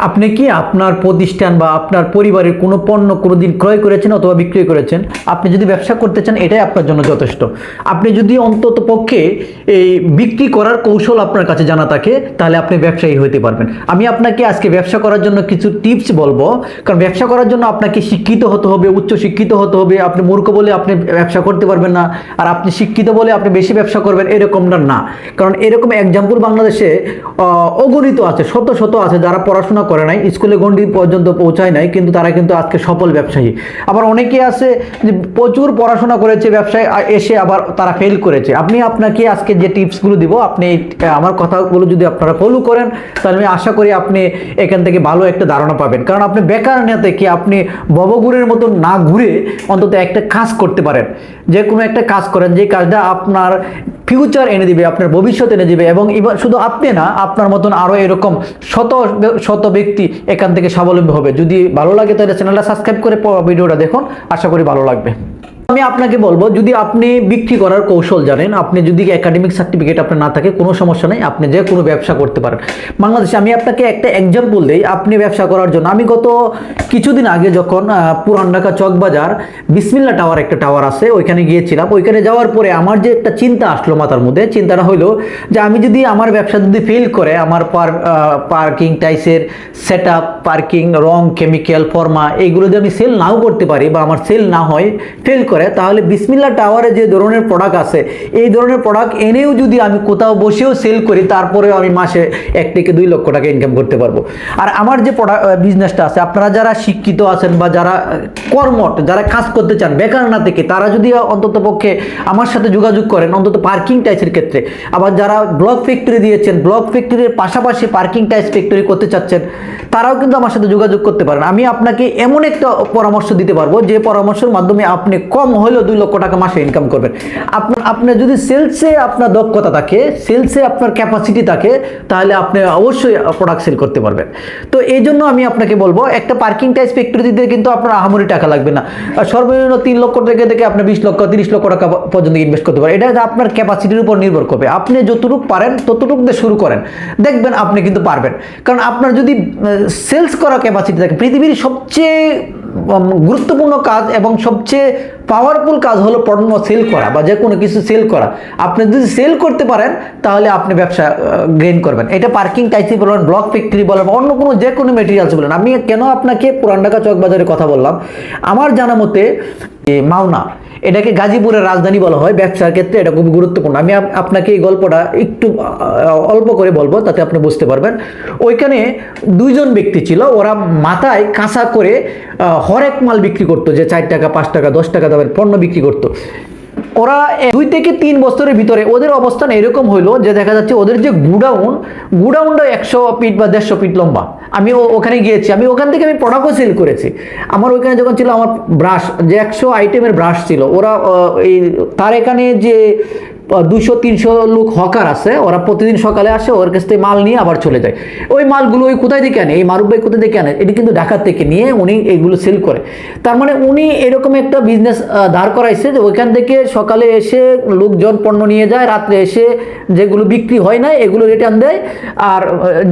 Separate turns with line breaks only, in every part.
আপনি কি আপনার প্রতিষ্ঠান বা আপনার পরিবারের কোনো পণ্য কোনোদিন ক্রয় করেছেন অথবা বিক্রয় করেছেন? আপনি যদি ব্যবসা করতে চান এটাই আপনার জন্য যথেষ্ট। আপনি যদি অন্তত পক্ষে এই বিক্রি করার কৌশল আপনার কাছে জানা থাকে তাহলে আপনি ব্যবসায়ী হতে পারবেন। আমি আপনাকে আজকে ব্যবসা করার জন্য কিছু টিপস বলবো, কারণ ব্যবসা করার জন্য আপনাকে শিক্ষিত হতে হবে, উচ্চ শিক্ষিত হতে হবে। আপনি মূর্খ বলে আপনি ব্যবসা করতে পারবেন না, আর আপনি শিক্ষিত বলে আপনি বেশি ব্যবসা করবেন এরকমটা না। কারণ এরকম এক্সাম্পল বাংলাদেশে অগণিত আছে, শত শত আছে যারা পড়াশোনা করে নাই, স্কুলে গণ্ডি পর্যন্ত পৌঁছায় নাই, কিন্তু তারা কিন্তু আজকে সফল ব্যবসায়ী। আবার অনেকে আছে যে প্রচুর পড়াশোনা করেছে, ব্যবসায় এসে আবার তারা ফেল করেছে। আপনাকে আজকে যে টিপসগুলো দিব, আপনি আমার কথাগুলো যদি আপনারা ফলো করেন তাহলে আমি আশা করি আপনি এখান থেকে ভালো একটা ধারণা পাবেন। কারণ আপনি বেকার না থেকে আপনি ভবঘুরের মতো না ঘুরে অন্তত একটা কাজ করতে পারেন। যে কোনো একটা কাজ করেন, যে কাজটা আপনার ফিউচার এনে দিবে, আপনার ভবিষ্যৎ এনে দিবে, এবং শুধু আপনি না, আপনার মতন আরও এরকম শত শত ব্যক্তি এখান থেকে স্বাবলম্বী হবে। যদি ভালো লাগে তাহলে চ্যানেলটা সাবস্ক্রাইব করে ভিডিওটা দেখুন, আশা করি ভালো লাগবে। আমি আপনাকে বলবো, যদি আপনি বিক্রি করার কৌশল জানেন, আপনি যদি একাডেমিক সার্টিফিকেট আপনার না থাকে কোনো সমস্যা নেই, আপনি যে কোনো ব্যবসা করতে পারেন বাংলাদেশে। আমি আপনাকে একটা এক্সাম্পল দিই আপনি ব্যবসা করার জন্য। আমি গত কিছুদিন আগে যখন পুরান ঢাকা চকবাজার বিসমিল্লা টাওয়ার, একটা টাওয়ার আছে, ওইখানে গিয়েছিলাম। ওইখানে যাওয়ার পরে আমার যে একটা চিন্তা আসলো মাথার মধ্যে, চিন্তাটা হলো যে আমি যদি আমার ব্যবসা যদি ফেল করে, আমার পার্কিং টাইসের সেট আপ, পার্কিং, রং, কেমিক্যাল, ফর্মা, এইগুলো যদি আমি সেল নাও করতে পারি বা আমার সেল না হয়, ফেল করে, তাহলে বিসমিল্লা টাওয়ারে যে ধরনের প্রোডাক্ট আছে, এই ধরনের প্রোডাক্ট এনেও যদি আমি কোথাও বসেও সেল করি, তারপরেও আমি মাসে 1 থেকে 2 লক্ষ টাকা ইনকাম করতে পারবো। আর আমার যে বিজনেসটা আছে, আপনারা যারা শিক্ষিত আছেন বা যারা কর্মঠ, যারা কাজ করতে চান বেকার না থেকে, তারা যদি অন্তত পক্ষে আমার সাথে যোগাযোগ করেন, অন্তত পার্কিং টাইসের ক্ষেত্রে। আবার যারা ব্লক ফ্যাক্টরি দিয়েছেন, ব্লক ফ্যাক্টরির পাশাপাশি পার্কিং টাইস ফ্যাক্টরি করতে চাচ্ছেন, তারাও কিন্তু আমার সাথে যোগাযোগ করতে পারেন। আমি আপনাকে এমন একটা পরামর্শ দিতে পারবো যে পরামর্শের মাধ্যমে আপনি কম হলেও 2 লক্ষ টাকা মাসে ইনকাম করবেন। আপনার যদি সেলসে আপনার দক্ষতা থাকে, সেলসে আপনার ক্যাপাসিটি থাকে, তাহলে আপনি অবশ্যই প্রোডাক্ট সেল করতে পারবেন। তো এই জন্য আমি আপনাকে বলবো, একটা পার্কিং টাইস ফ্যাক্টরি দিতে কিন্তু আপনার আহামরি টাকা লাগবে না। সর্বনিম্ন 3 লক্ষ টাকা থেকে আপনি 20 লক্ষ 30 লক্ষ টাকা পর্যন্ত ইনভেস্ট করতে পারেন। এটা আপনার ক্যাপাসিটির উপর নির্ভর করবে। আপনি যতটুকু পারেন ততটুকু দিয়ে শুরু করেন, দেখবেন আপনি কিন্তু পারবেন। কারণ আপনার যদি সেলস করা ক্যাপাসিটি থাকে, পৃথিবীর সবচেয়ে গুরুত্বপূর্ণ কাজ এবং সবচেয়ে পাওয়ারফুল কাজ হলো পণ্য সেল করা বা যে কোনো কিছু সেল করা। আপনি যদি সেল করতে পারেন তাহলে আপনি ব্যবসা গেইন করবেন। এটা পার্কিং টাইসি বলেন, ব্লক ফ্যাক্টরি বলেন, অন্য কোনো যে কোনো মেটেরিয়ালস বলেন। আমি কেন আপনাকে পুরান ঢাকা চকবাজারের কথা বললাম, আমার জানা মতে মাওনা, এটাকে গাজীপুরের রাজধানী বলা হয় ব্যবসার ক্ষেত্রে, এটা খুবই গুরুত্বপূর্ণ। আমি আপনাকে এই গল্পটা একটু অল্প করে বলবো, তাতে আপনি বুঝতে পারবেন। ওইখানে 2 জন ব্যক্তি ছিল, ওরা মাথায় কাঁচা করে হরেক মাল বিক্রি করতো, যে 4 টাকা 5 টাকা 10 টাকা দামের পণ্য বিক্রি করতো। ওরা 2 থেকে 3 বছরের ভিতরে ওদের অবস্থান এরকম হইলো যে দেখা যাচ্ছে ওদের যে গুডাউনটা 100 ফিট বা 150 ফিট লম্বা। আমি ওখানে গিয়েছি, আমি ওখান থেকে আমি প্রোডাক্টও সেল করেছি। আমার ওইখানে যখন ছিল আমার ব্রাশ, যে 100 আইটেমের ব্রাশ ছিল, ওরা তার এখানে যে 200-300 লোক হকার আছে, ওরা প্রতিদিন সকালে আসে, ওর কাছ থেকে মাল নিয়ে আবার চলে যায়। ওই মালগুলো ওই কোথায় থেকে আনে, এই মারুফ ভাই কোথায় থেকে আনে, এটি কিন্তু ঢাকা থেকে নিয়ে উনি এগুলো সেল করে। তার মানে উনি এরকম একটা বিজনেস দাঁড় করাইছে যে ওইখান থেকে সকালে এসে লোকজন পণ্য নিয়ে যায়, রাত্রে এসে যেগুলো বিক্রি হয় না এগুলো রিটার্ন দেয়, আর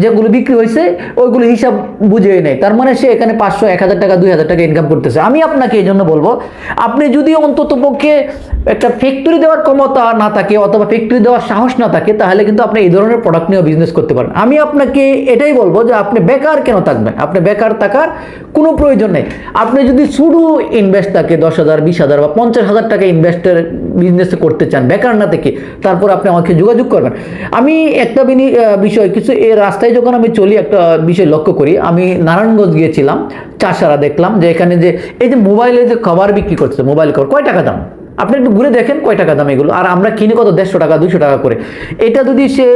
যেগুলো বিক্রি হয়েছে ওইগুলো হিসাব বুঝে নেয়। তার মানে সে এখানে 500, 1000 টাকা, 2000 টাকা ইনকাম করতেছে। আমি আপনাকে এই জন্য বলবো, আপনি যদি অন্তত পক্ষে একটা ফ্যাক্টরি দেওয়ার ক্ষমতা না থাকে অথবা ফ্যাক্টরি দেওয়ার সাহস না থাকে, তাহলে কিন্তু আপনি এই ধরনের প্রোডাক্ট নিয়ে বিজনেস করতে পারেন। আমি আপনাকে এটাই বলবো যে আপনি বেকার কেন থাকবেন, আপনি বেকার থাকার কোনো প্রয়োজন নেই। আপনি যদি শুধু ইনভেস্ট থাকে 10,000, 20,000 বা 50,000 টাকা ইনভেস্টের বিজনেস করতে চান বেকার না থেকে, তারপর আপনি আমাকে যোগাযোগ করবেন। আমি একটা বিষয় কিছু এই রাস্তায় যখন আমি চলি, একটা বিষয় লক্ষ্য করি। আমি নারায়ণগঞ্জ গিয়েছিলাম, চাষারা দেখলাম যে এখানে যে এই যে মোবাইলে যে কভার বিক্রি করছে, মোবাইল কভার কয় টাকা দাম, আপনি একটু ঘুরে দেখেন কয় টাকা দাম এগুলো। আর আমরা কিনে কত 150 টাকা 200 টাকা করে। এটা যদি সে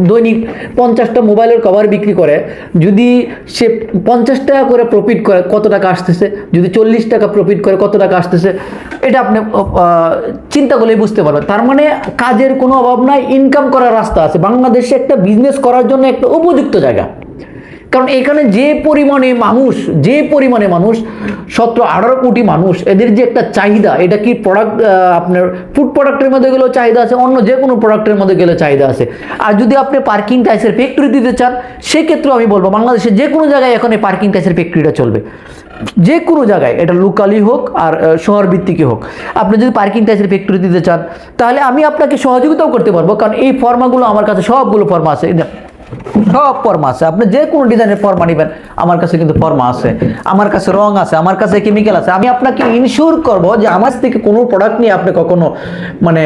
দৈনিক 50টা মোবাইলের কভার বিক্রি করে, যদি সে 50 টাকা করে প্রফিট করে, কত টাকা আসতেছে? যদি 40 টাকা প্রফিট করে, কত টাকা আসতেছে? এটা আপনি চিন্তা করলেই বুঝতে পারবেন। তার মানে কাজের কোনো অভাব নাই, ইনকাম করার রাস্তা আছে। বাংলাদেশে একটা বিজনেস করার জন্য একটা উপযুক্ত জায়গা। কারণ এখানে যে পরিমাণে মানুষ 17-18 কোটি মানুষ, এদের যে একটা চাহিদা, এটা কি প্রোডাক্ট আপনার ফুড প্রোডাক্টের মধ্যে গেলেও চাহিদা আছে, অন্য যে কোনো প্রোডাক্টের মধ্যে গেলে চাহিদা আছে। আর যদি আপনি পার্কিং টাইলসের ফ্যাক্টরি দিতে চান, সেক্ষেত্রেও আমি বলবো বাংলাদেশের যে কোনো জায়গায় এখন এই পার্কিং টাইলসের ফ্যাক্টরিটা চলবে, যে কোনো জায়গায়, এটা লোকালি হোক আর শহর ভিত্তিকই হোক। আপনি যদি পার্কিং টাইলসের ফ্যাক্টরি দিতে চান, তাহলে আমি আপনাকে সহযোগিতাও করতে পারবো, কারণ এই ফর্মাগুলো আমার কাছে সবগুলো ফর্মা আছে, সব ফর্মা আছে। আপনি যে কোনো ডিজাইনের ফর্মা নেবেন, আমার কাছে কিন্তু ফর্মা আছে, আমার কাছে রং আছে, আমার কাছে কেমিক্যাল আছে। আমি আপনাকে ইনশিওর করব যে আমার থেকে কোনো প্রোডাক্ট নিয়ে আপনি কখনো মানে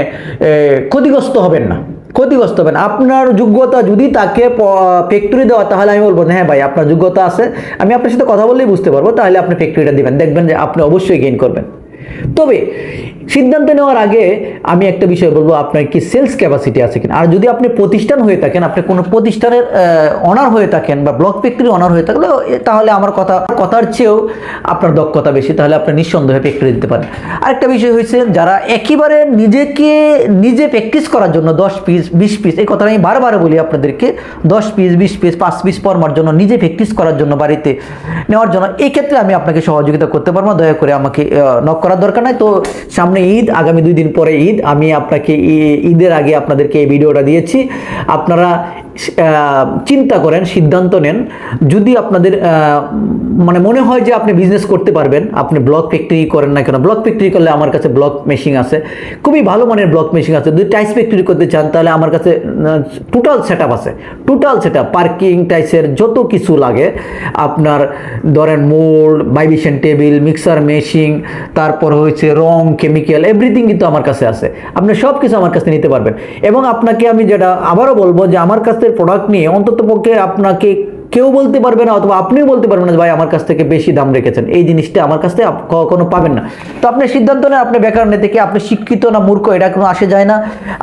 ক্ষতিগ্রস্ত হবেন না, ক্ষতিগ্রস্ত হবেন। আপনার যোগ্যতা যদি তাকে ফ্যাক্টরি দেওয়া, তাহলে আমি বলবো হ্যাঁ ভাই আপনার যোগ্যতা আছে, আমি আপনার সাথে কথা বললেই বুঝতে পারবো, তাহলে আপনি ফ্যাক্টরিটা দিবেন, দেখবেন যে আপনি অবশ্যই গেইন করবেন। তবে সিদ্ধান্ত নেওয়ার আগে আমি একটা বিষয় বলবো, আপনার কি সেলস ক্যাপাসিটি আছে কিনা। আর যদি আপনি প্রতিষ্ঠান হয়ে থাকেন, আপনি কোনো প্রতিষ্ঠানের অনার হয়ে থাকেন বা ব্লক ফ্যাক্টরি অনার হয়ে থাকলে, তাহলে আমার কথার চেয়েও আপনার দক্ষতা বেশি, তাহলে আপনি নিঃসন্দেহে ফ্যাক্টরি দিতে পারেন। আরেকটা বিষয় হয়েছে, যারা একেবারে নিজে প্র্যাকটিস করার জন্য 10 পিস 20 পিস, এই কথাটা আমি বারবার বলি আপনাদেরকে, 10 পিস 20 পিস 5 পিস ফর্মার জন্য, নিজে প্র্যাকটিস করার জন্য, বাড়িতে নেওয়ার জন্য, এই ক্ষেত্রে আমি আপনাকে সহযোগিতা করতে পারবো। দয়া করে আমাকে নক করার দরকার নাই। তো সামনে ঈদ, আগামী 2 দিন পরে ঈদ, আমি আপনাকে ঈদের আগে আপনাদেরকে এই ভিডিওটা দিয়েছি। আপনারা চিন্তা করেন, সিদ্ধান্ত নেন, যদি আপনাদের মানে মনে হয় যে আপনি বিজনেস করতে পারবেন, আপনি ব্লক ফ্যাক্টরি করেন না কেন। ব্লক ফ্যাক্টরি করলে আমার কাছে ব্লক মেশিন আছে, খুবই ভালো মানের ব্লক মেশিন আছে। যদি টাইলস ফ্যাক্টরি করতে চান, তাহলে আমার কাছে টোটাল সেটআপ আছে, টোটাল সেটআপ, পার্কিং টাইলসের যত কিছু লাগে, আপনার ধরেন mould, vibration table, mixer machine, তারপর হচ্ছে রং, কেমিক্যাল, এভরিথিং কিন্তু আমার কাছে আছে। আপনি সব কিছু আমার কাছে নিতে পারবেন। এবং আপনাকে আমি যেটা আবারও বলবো, যে আমার কাছ থেকে প্রোডাক্ট নিয়ে অন্তত পক্ষে আপনাকে কেউ বলতে পারবে না, অথবা আপনিও বলতে পারবেন না ভাই আমার কাছ থেকে বেশি দাম রেখেছেন, এই জিনিসটা আমার কাছ থেকে কখনো পাবেন না। তো আপনি সিদ্ধান্ত নেন, আপনি বেকার নেই থেকে, আপনি শিক্ষিত না মূর্খ এটা কোনো আসে যায় না,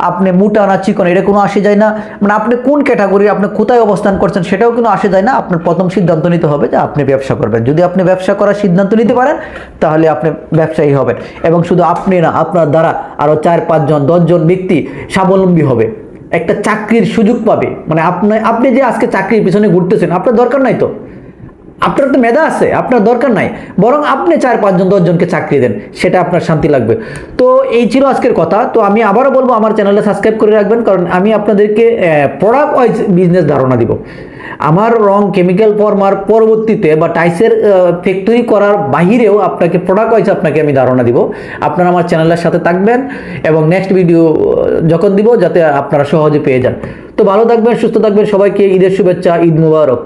আপনি মোটা না চিকন এটা কোনো আসে যায় না, মানে আপনি কোন ক্যাটাগরি, আপনি কোথায় অবস্থান করছেন সেটাও কোনো আসে যায় না। আপনার প্রথম সিদ্ধান্ত নিতে হবে যে আপনি ব্যবসা করবেন। যদি আপনি ব্যবসা করার সিদ্ধান্ত নিতে পারেন, তাহলে আপনি ব্যবসায়ী হবেন, এবং শুধু আপনি না, আপনার দ্বারা আরও 4-5 জন 10 জন ব্যক্তি স্বাবলম্বী হবে, একটা চাকরির সুযোগ পাবে। মানে আপনি যে আজকে চাকরির পিছনে ঘুরতেছেন, আপনার দরকার নাই তো, আপনার তো মেধা আছে, আপনার দরকার নাই, বরং আপনি 4-5 জন 10 জনকে চাকরি দেন, সেটা আপনার শান্তি লাগবে। তো এই ছিল আজকের কথা। তো আমি আবারও বলবো, আমার চ্যানেলটা সাবস্ক্রাইব করে রাখবেন, কারণ আমি আপনাদেরকে প্রোডাক্ট ওয়াইজ বিজনেস ধারণা দিব। আমার রং, কেমিক্যাল ফর্মার পরবর্তীতে বা টাইসের ফ্যাক্টরি করার বাহিরেও আপনাকে প্রোডাক্ট ওয়াইজ আপনাকে আমি ধারণা দিব। আপনারা আমার চ্যানেলের সাথে থাকবেন, এবং নেক্সট ভিডিও যখন দিব যাতে আপনারা সহজে পেয়ে যান। তো ভালো থাকবেন, সুস্থ থাকবেন, সবাইকে ঈদের শুভেচ্ছা, ঈদ মুবারক।